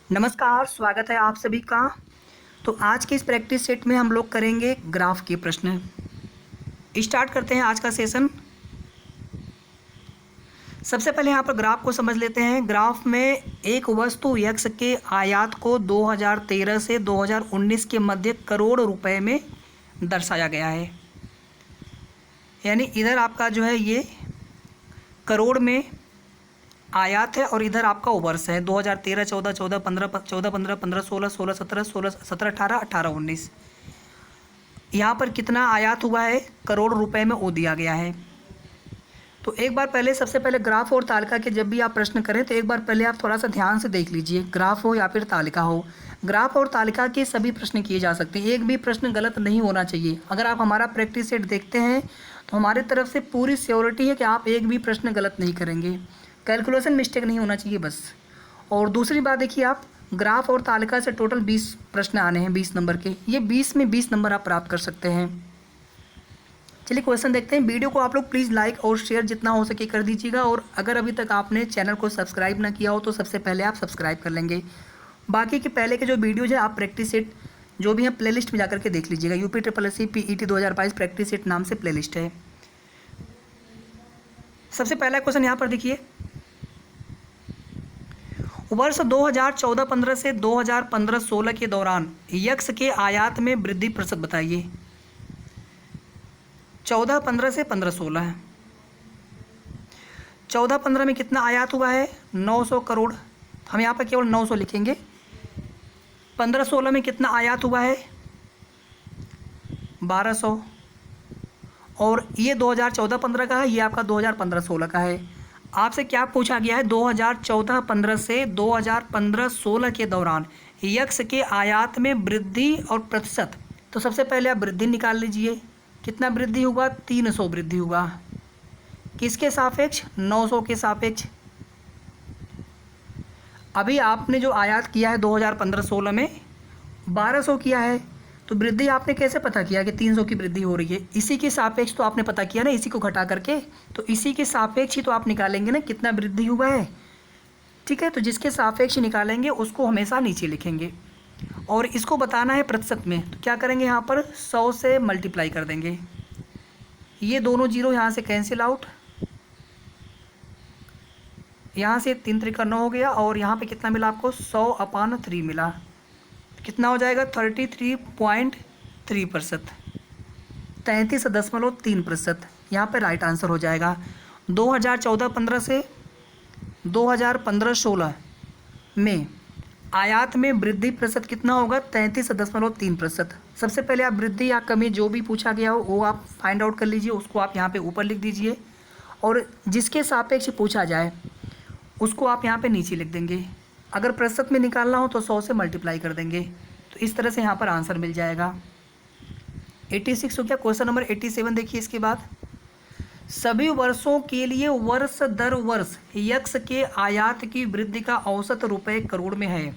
नमस्कार, स्वागत है आप सभी का। तो आज के इस प्रैक्टिस सेट में हम लोग करेंगे ग्राफ के प्रश्न। स्टार्ट करते हैं आज का सेशन। सबसे पहले यहाँ पर ग्राफ को समझ लेते हैं। ग्राफ में एक वस्तु यक्स के आयात को 2013 से 2019 के मध्य करोड़ रुपए में दर्शाया गया है। यानी इधर आपका जो है ये करोड़ में आयात है और इधर आपका वर्ष है 2013, 14, 14, 15, 14, 15, 15, 16, 16, 17, 16, 17, 18, 18, 19। यहाँ पर कितना आयात हुआ है करोड़ रुपए में वो दिया गया है। तो एक बार पहले सबसे पहले ग्राफ और तालिका के जब भी आप प्रश्न करें तो एक बार पहले आप थोड़ा सा ध्यान से देख लीजिए, ग्राफ हो या फिर तालिका हो। ग्राफ और तालिका के सभी प्रश्न किए जा सकते हैं, एक भी प्रश्न गलत नहीं होना चाहिए। अगर आप हमारा प्रैक्टिस सेट देखते हैं तो हमारी तरफ से पूरी श्योरिटी है कि आप एक भी प्रश्न गलत नहीं करेंगे, कैलकुलेशन मिस्टेक नहीं होना चाहिए बस। और दूसरी बात देखिए, आप ग्राफ और तालिका से टोटल 20 प्रश्न आने हैं 20 नंबर के। ये 20 में 20 नंबर आप प्राप्त कर सकते हैं। चलिए क्वेश्चन देखते हैं। वीडियो को आप लोग प्लीज़ लाइक और शेयर जितना हो सके कर दीजिएगा, और अगर अभी तक आपने चैनल को सब्सक्राइब ना किया हो तो सबसे पहले आप सब्सक्राइब कर लेंगे। बाकी के पहले के जो वीडियोज है आप प्रैक्टिस सेट जो भी है प्लेलिस्ट में जाकर के देख लीजिएगा। UPSSC PET 2022 प्रैक्टिस सेट नाम से प्लेलिस्ट है। सबसे पहला क्वेश्चन यहाँ पर देखिए, वर्ष 2014-15 से 2015-16 के दौरान यक्स के आयात में वृद्धि प्रतिशत बताइए। 14-15 से 15-16 है। 14-15 में कितना आयात हुआ है 900 करोड़, हम यहाँ पर केवल 900 लिखेंगे। 15-16 में कितना आयात हुआ है 1200, और ये 2014-15 का है, ये आपका 2015-16 का है। आपसे क्या पूछा गया है 2014-15 से 2015-16 के दौरान यक्स के आयात में वृद्धि और प्रतिशत। तो सबसे पहले आप वृद्धि निकाल लीजिए, कितना वृद्धि हुआ 300 वृद्धि हुआ। किसके सापेक्ष 900 के सापेक्ष। अभी आपने जो आयात किया है 2015-16 में 1200 किया है, तो वृद्धि आपने कैसे पता किया कि 300 की वृद्धि हो रही है। इसी के सापेक्ष तो आपने पता किया ना, इसी को घटा करके, तो इसी के सापेक्ष ही तो आप निकालेंगे ना कितना वृद्धि हुआ है। ठीक है, तो जिसके सापेक्ष निकालेंगे उसको हमेशा नीचे लिखेंगे, और इसको बताना है प्रतिशत में। तो क्या करेंगे यहाँ पर 100 से मल्टीप्लाई कर देंगे। ये दोनों जीरो यहाँ से कैंसिल आउट, यहाँ से 3 त्रिका 9 हो गया, और यहाँ पे कितना मिला आपको 100/3 मिला। कितना हो जाएगा 33.3%, 33.3%। यहाँ पे राइट आंसर हो जाएगा। 2014-15 से 2015-16 में आयात में वृद्धि प्रतिशत कितना होगा 33.3%। सबसे पहले आप वृद्धि या कमी जो भी पूछा गया हो वो आप फाइंड आउट कर लीजिए, उसको आप यहाँ पे ऊपर लिख दीजिए, और जिसके सापेक्ष पूछा जाए उसको आप यहाँ पे नीचे लिख देंगे। अगर प्रतिशत में निकालना हो तो 100 से मल्टीप्लाई कर देंगे, तो इस तरह से यहाँ पर आंसर मिल जाएगा। 86 हो गया। क्वेश्चन नंबर 87 देखिए। इसके बाद सभी वर्षों के लिए वर्ष दर वर्ष यक्स के आयात की वृद्धि का औसत रुपए करोड़ में है।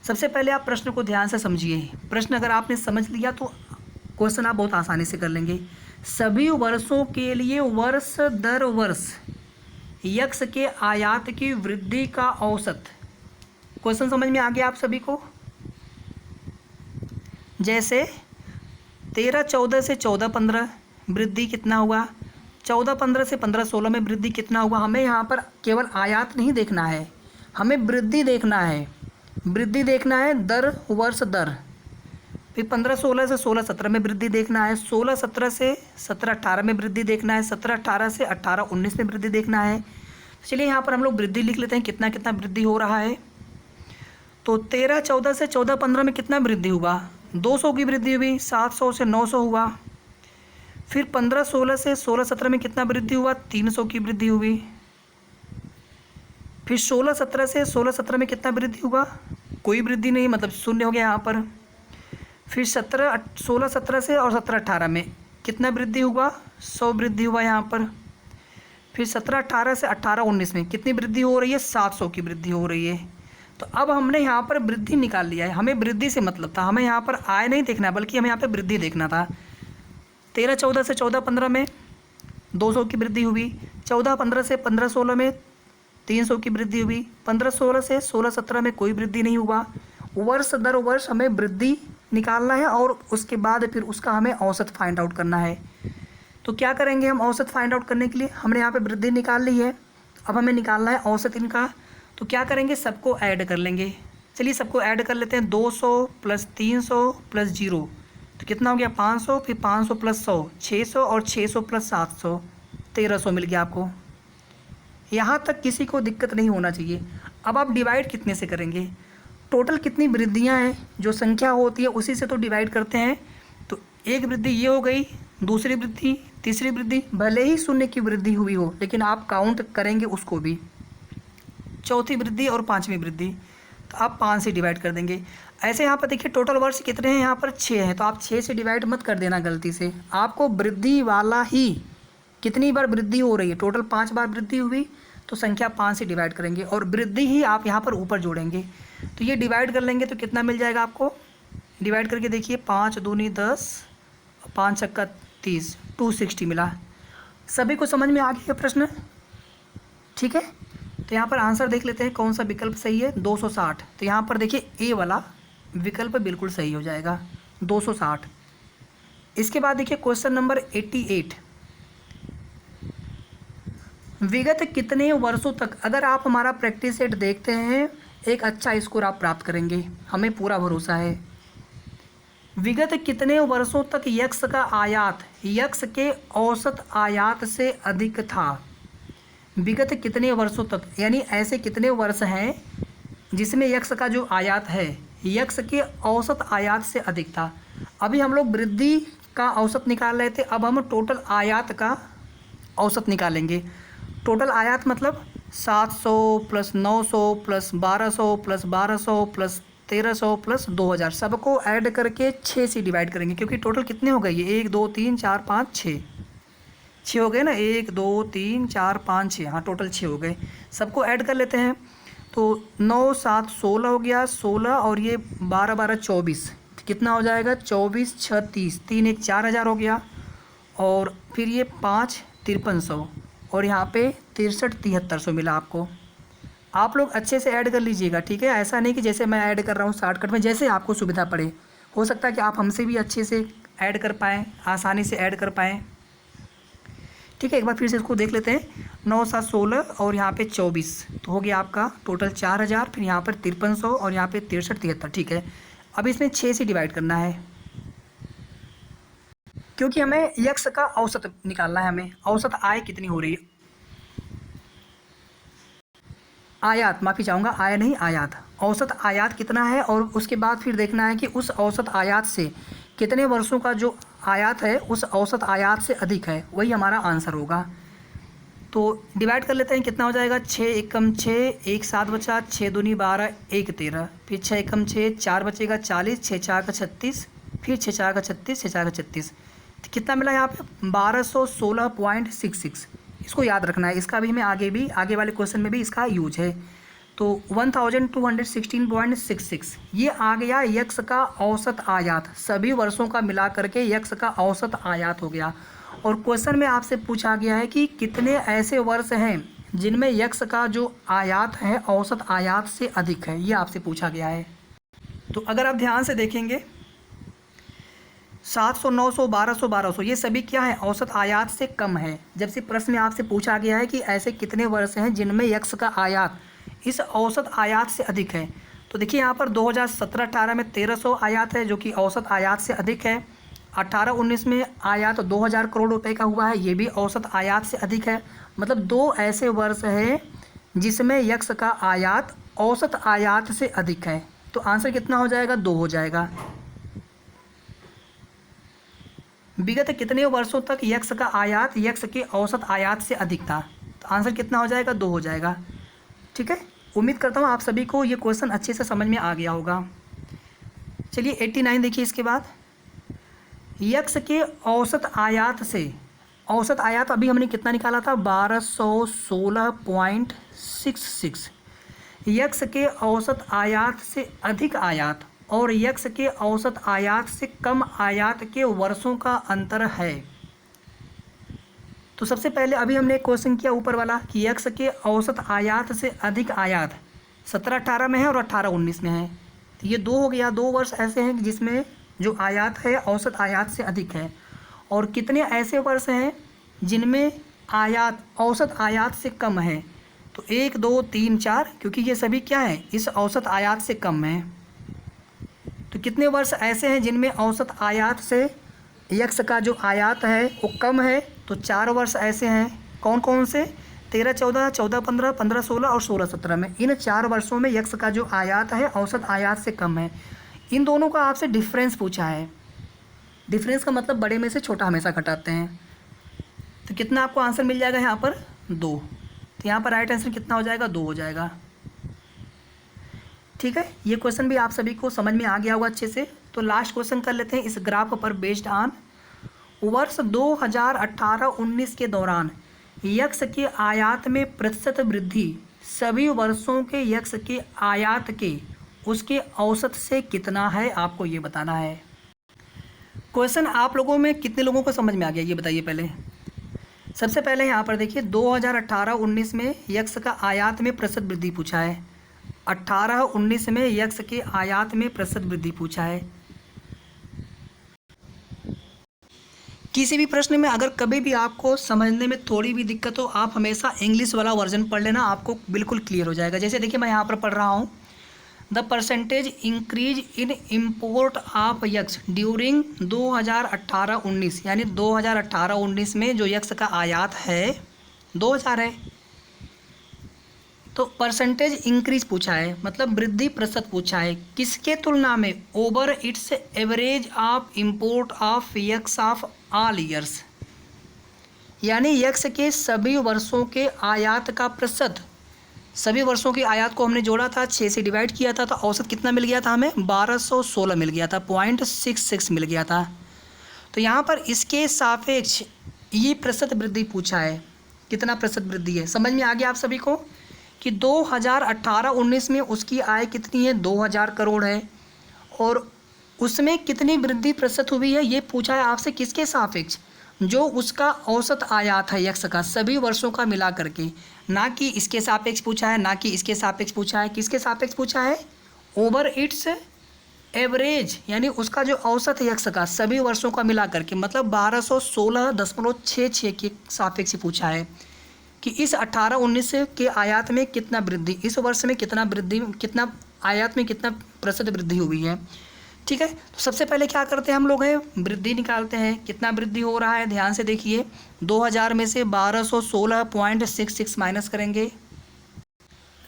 सबसे पहले आप प्रश्न को ध्यान से समझिए। प्रश्न अगर आपने समझ लिया तो क्वेश्चन आप बहुत आसानी से कर लेंगे। सभी वर्षों के लिए वर्ष दर वर्ष यक्स के आयात की वृद्धि का औसत। क्वेश्चन समझ में आ गया आप सभी को। जैसे 13-14 से 14-15 वृद्धि कितना हुआ, 14-15 से 15-16 में वृद्धि कितना हुआ। हमें यहाँ पर केवल आयात नहीं देखना है, हमें वृद्धि देखना है। वृद्धि देखना है दर वर्ष दर। फिर 15-16 से 16-17 में वृद्धि देखना है, 16-17 से 17-18 में वृद्धि देखना है, 17-18 से 18-19 में वृद्धि देखना है। चलिए यहाँ पर हम लोग वृद्धि लिख लेते हैं, कितना कितना वृद्धि हो रहा है। तो 13-14 से 14-15 में कितना वृद्धि हुआ 200 की वृद्धि हुई, 700 से 900 हुआ। फिर 15-16 से 16-17 में कितना वृद्धि हुआ 300 की वृद्धि हुई। फिर 16-17 से 16-17 में कितना वृद्धि हुआ, कोई वृद्धि नहीं, मतलब शून्य हो गया यहाँ पर। फिर 16-17 से और 17-18 में कितना वृद्धि हुआ 100 वृद्धि हुआ यहाँ पर। फिर 17-18 से 18-19 में कितनी वृद्धि हो रही है 700 की वृद्धि हो रही है। तो अब हमने यहाँ पर वृद्धि निकाल लिया है। हमें वृद्धि से मतलब था, हमें यहाँ पर आय नहीं देखना बल्कि हमें यहाँ पर वृद्धि देखना था। 13-14 से 14-15 में 200 की वृद्धि हुई, 14-15 से 15-16 में 300 की वृद्धि हुई। 15-16 से 16-17 में कोई वृद्धि नहीं हुआ। वर्ष दर वर्ष हमें वृद्धि निकालना है और उसके बाद फिर उसका हमें औसत फाइंड आउट करना है। तो क्या करेंगे हम औसत फाइंड आउट करने के लिए? हमने यहाँ पे वृद्धि निकाल ली है, अब हमें निकालना है औसत इनका। तो क्या करेंगे, सबको ऐड कर लेंगे। चलिए सबको ऐड कर लेते हैं। 200 + 300 + 0 तो कितना हो गया 500, फिर 500 + 100 600 और 600 + 700 1300 मिल गया आपको। यहाँ तक किसी को दिक्कत नहीं होना चाहिए। अब आप डिवाइड कितने से करेंगे? टोटल कितनी वृद्धियाँ हैं, जो संख्या होती है उसी से तो डिवाइड करते हैं। तो एक वृद्धि ये हो गई, दूसरी वृद्धि, तीसरी वृद्धि, भले ही शून्य की वृद्धि हुई हो लेकिन आप काउंट करेंगे उसको भी। चौथी वृद्धि और पांचवी वृद्धि, तो आप 5 से डिवाइड कर देंगे। ऐसे यहाँ पर देखिए टोटल वर्ष कितने हैं, यहाँ पर 6 हैं, तो आप 6 से डिवाइड मत कर देना गलती से। आपको वृद्धि वाला ही कितनी बार वृद्धि हो रही है, टोटल 5 बार वृद्धि हुई तो संख्या 5 से डिवाइड करेंगे और वृद्धि ही आप यहाँ पर ऊपर जोड़ेंगे। तो ये डिवाइड कर लेंगे तो कितना मिल जाएगा आपको, डिवाइड करके देखिए 5 दूनी 10, 5 छक्का 30, 260 मिला। सभी को समझ में आ गया प्रश्न? ठीक है, तो यहाँ पर आंसर देख लेते हैं कौन सा विकल्प सही है। 260, तो यहाँ पर देखिए ए वाला विकल्प बिल्कुल सही हो जाएगा, 260। इसके बाद देखिए क्वेश्चन नंबर 88, विगत कितने वर्षों तक, अगर आप हमारा प्रैक्टिस सेट देखते हैं एक अच्छा स्कोर आप प्राप्त करेंगे, हमें पूरा भरोसा है। विगत कितने वर्षों तक यक्स का आयात यक्स के औसत आयात से अधिक था? विगत कितने वर्षों तक, यानी ऐसे कितने वर्ष हैं जिसमें यक्स का जो आयात है यक्स के औसत आयात से अधिक था। अभी हम लोग वृद्धि का औसत निकाल रहे थे, अब हम टोटल आयात का औसत निकालेंगे। टोटल आयात मतलब 700 + 900 + 1200 + 1200 + 1300 + 2000 सबको ऐड करके 6 से डिवाइड करेंगे, क्योंकि टोटल कितने हो गए ये 1 2 3 4 5 6 हो गए ना, 1 2 3 4 5 6, हाँ टोटल 6 हो गए। सबको ऐड कर लेते हैं, तो 9 7 16 हो गया, 16 और ये 12 12 24, कितना हो जाएगा 24 6 30, 3 1 4000 हो गया। और फिर ये 5 5300 और यहाँ पे 63 7300 मिला आपको। आप लोग अच्छे से ऐड कर लीजिएगा, ठीक है, ऐसा नहीं कि जैसे मैं ऐड कर रहा हूँ शॉर्टकट में, जैसे आपको सुविधा पड़े। हो सकता है कि आप हमसे भी अच्छे से ऐड कर पाएँ, आसानी से ऐड कर पाएँ। ठीक है, एक बार फिर से इसको देख लेते हैं। 9 7 16 और यहाँ पे 24, तो हो गया आपका टोटल 4000, फिर यहाँ पर 5300 और यहाँ पे 63 73। ठीक है, अब इसमें 6 से डिवाइड करना है, क्योंकि हमें यक्स का औसत निकालना है। हमें औसत आय कितनी हो रही है, आयात, माफ़ी चाहूँगा, आय नहीं आयात, औसत आयात कितना है, और उसके बाद फिर देखना है कि उस औसत आयात से कितने वर्षों का जो आयात है उस औसत आयात से अधिक है, वही हमारा आंसर होगा। तो डिवाइड कर लेते हैं, कितना हो जाएगा 6 एकम 6, 1 7 बचा, 6 दूनी 12, 1 13, फिर 6 एकम 6, 4 बचेगा 40, 6 4 का 36, फिर 6 4 का 36, 6 4 का 36, तो कितना मिला यहाँ पे 1216.66। इसको याद रखना है, इसका भी हमें आगे वाले क्वेश्चन में भी इसका यूज है। तो 1216.66 ये आ गया यक्स का औसत आयात, सभी वर्षों का मिला करके यक्स का औसत आयात हो गया। और क्वेश्चन में आपसे पूछा गया है कि कितने ऐसे वर्ष हैं जिनमें यक्स का जो आयात है औसत आयात से अधिक है, ये आपसे पूछा गया है। तो अगर आप ध्यान से देखेंगे 700 900 1200 1200 ये सभी क्या है, औसत आयात से कम है। जब से प्रश्न में आपसे पूछा गया है कि ऐसे कितने वर्ष हैं जिनमें यक्स का आयात इस औसत आयात से अधिक है, तो देखिए यहाँ पर 2017-18 में 1300 आयात है जो कि औसत आयात से अधिक है। 18-19 में आयात 2000 करोड़ रुपए का हुआ है, ये भी औसत आयात से अधिक है। मतलब 2 ऐसे वर्ष हैं जिसमें यक्स का आयात औसत आयात से अधिक है। तो आंसर कितना हो जाएगा 2 हो जाएगा। विगत कितने वर्षों तक यक्स का आयात यक्स के औसत आयात से अधिक था, तो आंसर कितना हो जाएगा 2 हो जाएगा। ठीक है, उम्मीद करता हूँ आप सभी को ये क्वेश्चन अच्छे से समझ में आ गया होगा। चलिए 89 देखिए, इसके बाद यक्स के औसत आयात से, औसत आयात अभी हमने कितना निकाला था 1216.66, यक्स के औसत आयात से अधिक आयात और यक्स के औसत आयात से कम आयात के वर्षों का अंतर है। तो सबसे पहले अभी हमने एक क्वेश्चन किया ऊपर वाला कि यक्स के औसत आयात से अधिक आयात 17-18 में है और 18-19 में है। तो ये दो हो गया, 2 वर्ष ऐसे हैं जिसमें जो आयात है औसत आयात से अधिक है, और कितने ऐसे वर्ष हैं जिनमें आयात औसत आयात से कम है। तो 1 2 3 4, क्योंकि ये सभी क्या है इस औसत आयात से कम है। तो कितने वर्ष ऐसे हैं जिनमें औसत आयात से यक्स का जो आयात है वो कम है। तो 4 वर्ष ऐसे हैं, कौन कौन से, 13-14, 14-15, 15-16 और 16-17 में। इन 4 वर्षों में यक्स का जो आयात है औसत आयात से कम है। इन दोनों का आपसे डिफरेंस पूछा है। डिफरेंस का मतलब बड़े में से छोटा हमेशा घटाते हैं। तो कितना आपको आंसर मिल जाएगा यहाँ पर 2। तो यहाँ पर राइट आंसर कितना हो जाएगा, 2 हो जाएगा। ठीक है, ये क्वेश्चन भी आप सभी को समझ में आ गया होगा अच्छे से। तो लास्ट क्वेश्चन कर लेते हैं इस ग्राफ पर बेस्ड ऑन वर्ष 2018-19 के दौरान यक्स के आयात में प्रतिशत वृद्धि सभी वर्षों के यक्स के आयात के उसके औसत से कितना है, आपको ये बताना है। क्वेश्चन आप लोगों में कितने लोगों को समझ में आ गया ये बताइए पहले। सबसे पहले यहाँ पर देखिए 2018-19 में यक्स का आयात में प्रतिशत वृद्धि पूछा है, 18-19 में यक्स के आयात में प्रतिशत वृद्धि पूछा है। किसी भी प्रश्न में अगर कभी भी आपको समझने में थोड़ी भी दिक्कत हो, आप हमेशा इंग्लिश वाला वर्जन पढ़ लेना, आपको बिल्कुल क्लियर हो जाएगा। जैसे देखिए मैं यहाँ पर पढ़ रहा हूँ, the percentage increase in import of x during 2018-19, यानी 2018-19 में जो यक्स का आयात है 2000 है। तो परसेंटेज इंक्रीज पूछा है, मतलब वृद्धि प्रतिशत पूछा है, किसके तुलना में, over it's average of import of x of all years, यानी यक्स के सभी वर्षों के आयात का प्रतिशत। सभी वर्षों के आयात को हमने जोड़ा था, 6 से डिवाइड किया था, तो औसत कितना मिल गया था हमें, 1216 मिल गया था, 0.66 मिल गया था। तो यहाँ पर इसके सापेक्ष ये प्रतिशत वृद्धि पूछा है, कितना प्रतिशत वृद्धि है। समझ में आ गया आप सभी को कि 2018-19 में उसकी आय कितनी है, 2000 करोड़ है, और उसमें कितनी वृद्धि प्रतिशत हुई है ये पूछा है आपसे, किसके सापेक्ष, जो उसका औसत आयात है यक्स का सभी वर्षों का मिला करके, ना कि इसके सापेक्ष पूछा है, ना कि इसके सापेक्ष पूछा है। किसके सापेक्ष पूछा है, ओवर इट्स एवरेज, यानी उसका जो औसत है यक्स का सभी वर्षों का मिला करके, मतलब 1216.66 के सापेक्ष पूछा है कि इस 18-19 के आयात में कितना वृद्धि, इस वर्ष में कितना वृद्धि, कितना आयात में कितना प्रतिशत वृद्धि हुई है। ठीक है, तो सबसे पहले क्या करते हैं हम लोग है, वृद्धि निकालते हैं, कितना वृद्धि हो रहा है। ध्यान से देखिए, 2000 में से 1216.66 माइनस करेंगे।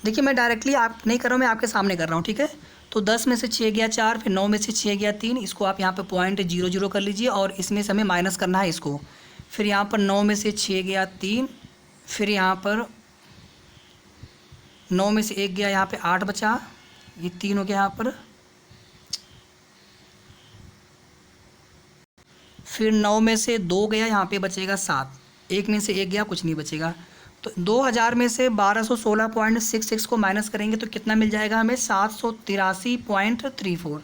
देखिए मैं डायरेक्टली आप नहीं कर रहा हूँ, मैं आपके सामने कर रहा हूँ। ठीक है, तो 10 में से 6 गया 4, फिर 9 में से 6 गया 3, इसको आप यहाँ पे 0.00 कर लीजिए, और इसमें से हमें माइनस करना है इसको। फिर यहाँ पर 9 में से 6 गया 3, फिर यहाँ पर 9 में से 1 गया, यहाँ पे 8 बचा, ये 3 हो गया यहाँ पर। फिर 9 में से 2 गया, यहाँ पे बचेगा 7, 1 में से 1 गया, कुछ नहीं बचेगा। तो 2000 में से 1216.66 को माइनस करेंगे तो कितना मिल जाएगा हमें, 783.34।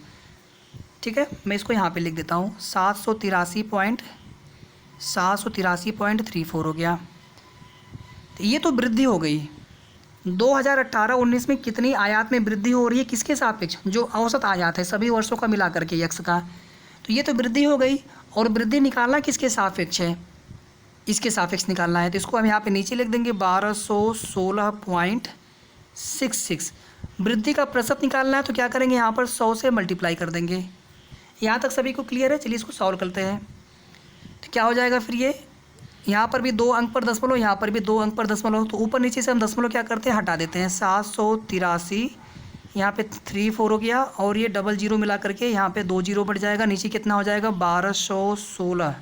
ठीक है, मैं इसको यहाँ पे लिख देता हूँ, 783.34 हो गया। तो ये तो वृद्धि हो गई। 2018-19 में कितनी आयात में वृद्धि हो रही है, किसके सापेक्ष, जो औसत आयात है सभी वर्षों का मिला करके यक्स का, तो ये तो वृद्धि हो गई। और वृद्धि निकालना किसके सापेक्ष है, इसके सापेक्ष निकालना है। तो इसको हम यहाँ पे नीचे लिख देंगे 1216.66। वृद्धि का प्रतिशत निकालना है तो क्या करेंगे, यहाँ पर 100 से मल्टीप्लाई कर देंगे। यहाँ तक सभी को क्लियर है, चलिए इसको सॉल्व करते हैं। तो क्या हो जाएगा फिर, ये यहाँ पर भी 2 अंक पर दशमलव, यहाँ पर भी 2 अंक पर दशमलव, तो ऊपर नीचे से हम दशमलव क्या करते हैं, हटा देते हैं। 783, यहाँ पे 34 हो गया, और ये 00 मिला करके यहाँ पे 2 0 बढ़ जाएगा, नीचे कितना हो जाएगा 1216,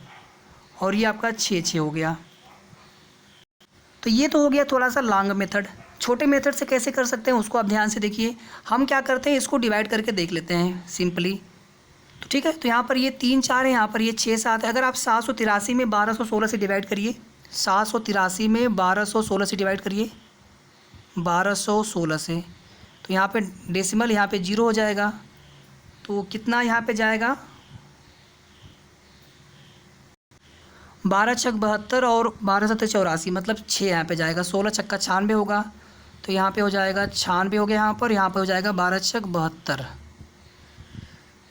और ये आपका 6 हो गया। तो ये तो हो गया थोड़ा सा लॉन्ग मेथड। छोटे मेथड से कैसे कर सकते हैं उसको आप ध्यान से देखिए। हम क्या करते हैं, इसको डिवाइड करके देख लेते हैं सिंपली। तो ठीक है, तो यहाँ पर ये 3 4 है, यहाँ पर ये 6 7 है। अगर आप 783 में 1216 से डिवाइड करिए, 783 में 1216 से डिवाइड करिए, 1216 से, तो यहाँ पे डेसिमल यहाँ पे 0 हो जाएगा, तो कितना यहाँ पे जाएगा 12 छक 72 और 12 सत्तर 84, मतलब 6 यहाँ पे जाएगा। 16 छक्का 96 होगा, तो यहाँ पे हो जाएगा 96 हो गया यहाँ पे हो जाएगा 12 छक 72।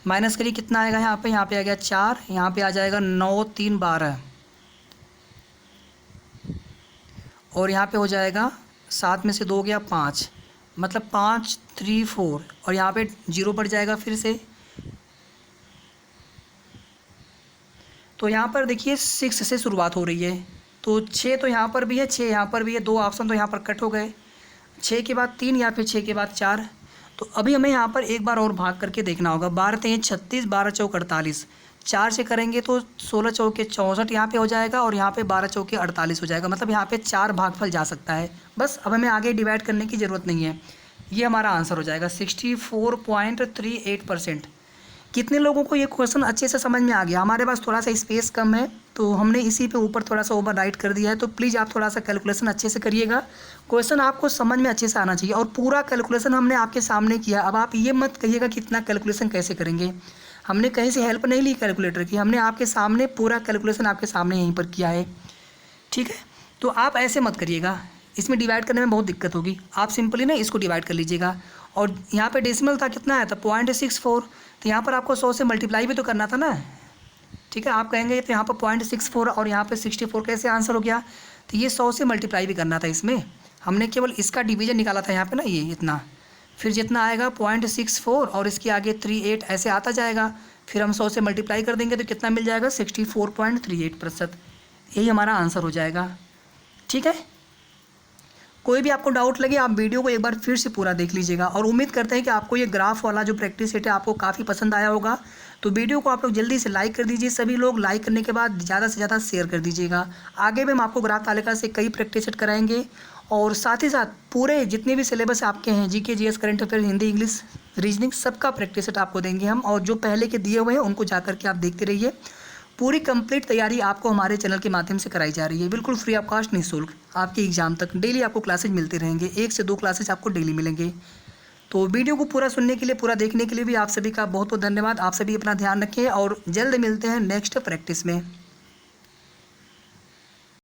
माइनस करिए कितना आएगा यहाँ पे आ गया 4, यहाँ पे आ जाएगा 9 3 12, और यहाँ पे हो जाएगा 7 में से 2 गया 5, मतलब 5 3 4, और यहाँ पे 0 बढ़ जाएगा फिर से। तो यहाँ पर देखिए 6 से शुरुआत हो रही है, तो 6 तो यहाँ पर भी है, 6 यहाँ पर भी है, 2 ऑप्शन तो यहाँ पर कट हो गए। 6 के बाद 3 या फिर 6 के बाद 4। तो अभी हमें यहाँ पर एक बार और भाग करके देखना होगा। 12 3 36, 12 चौक 48, 4 से करेंगे तो 16 चौके 64 यहाँ पे हो जाएगा, और यहाँ पे 12 चौके 48 हो जाएगा, मतलब यहाँ पे 4 भागफल जा सकता है। बस अब हमें आगे डिवाइड करने की ज़रूरत नहीं है। ये हमारा आंसर हो जाएगा 64.38%। कितने लोगों को ये क्वेश्चन अच्छे से समझ में आ गया? हमारे पास थोड़ा सा स्पेस कम है, तो हमने इसी पे ऊपर थोड़ा सा ओवर राइट कर दिया है, तो प्लीज़ आप थोड़ा सा कैलकुलेशन अच्छे से करिएगा। क्वेश्चन आपको समझ में अच्छे से आना चाहिए, और पूरा कैलकुलेशन हमने आपके सामने किया। अब आप ये मत कहिएगा कि इतना कैलकुलेशन कैसे करेंगे, हमने कहीं से हेल्प नहीं ली कैलकुलेटर की, हमने आपके सामने पूरा कैलकुलेशन आपके सामने यहीं पर किया है, ठीक है। तो आप ऐसे मत करिएगा, इसमें डिवाइड करने में बहुत दिक्कत होगी। आप सिंपली ना इसको डिवाइड कर लीजिएगा। और यहाँ पे डेसिमल था, कितना आया था 0.64, तो यहाँ पर आपको 100 से मल्टीप्लाई भी तो करना था ना, ठीक है। आप कहेंगे तो यहाँ पर 0.64 और यहाँ पे 64 कैसे आंसर हो गया, तो ये 100 से मल्टीप्लाई भी करना था। इसमें हमने केवल इसका डिवीजन निकाला था यहाँ पे ना, ये इतना, फिर जितना आएगा 0.64 और इसके आगे 38 ऐसे आता जाएगा, फिर हम 100 से मल्टीप्लाई कर देंगे तो कितना मिल जाएगा 64.38%। यही हमारा आंसर हो जाएगा, ठीक है। कोई भी आपको डाउट लगे आप वीडियो को एक बार फिर से पूरा देख लीजिएगा, और उम्मीद करते हैं कि आपको ये ग्राफ वाला जो प्रैक्टिस सेट है आपको काफ़ी पसंद आया होगा। तो वीडियो को आप लोग जल्दी से लाइक कर दीजिए, सभी लोग लाइक करने के बाद ज़्यादा से ज़्यादा शेयर कर दीजिएगा। आगे भी हम आपको ग्राफ तालिका से कई प्रैक्टिस सेट कराएंगे, और साथ ही साथ पूरे जितने भी सिलेबस आपके हैं GK GS current affair Hindi English reasoning सबका प्रैक्टिस सेट आपको देंगे हम, और जो पहले के दिए हुए हैं उनको जा करके आप देखते रहिए। पूरी कंप्लीट तैयारी आपको हमारे चैनल के माध्यम से कराई जा रही है, बिल्कुल फ्री ऑफ कॉस्ट निःशुल्क। आपके एग्जाम तक डेली आपको क्लासेज मिलते रहेंगे, 1 से 2 क्लासेज आपको डेली मिलेंगे। तो वीडियो को पूरा सुनने के लिए, पूरा देखने के लिए भी आप सभी का बहुत बहुत धन्यवाद। आप सभी अपना ध्यान रखें, और जल्द मिलते हैं नेक्स्ट प्रैक्टिस में।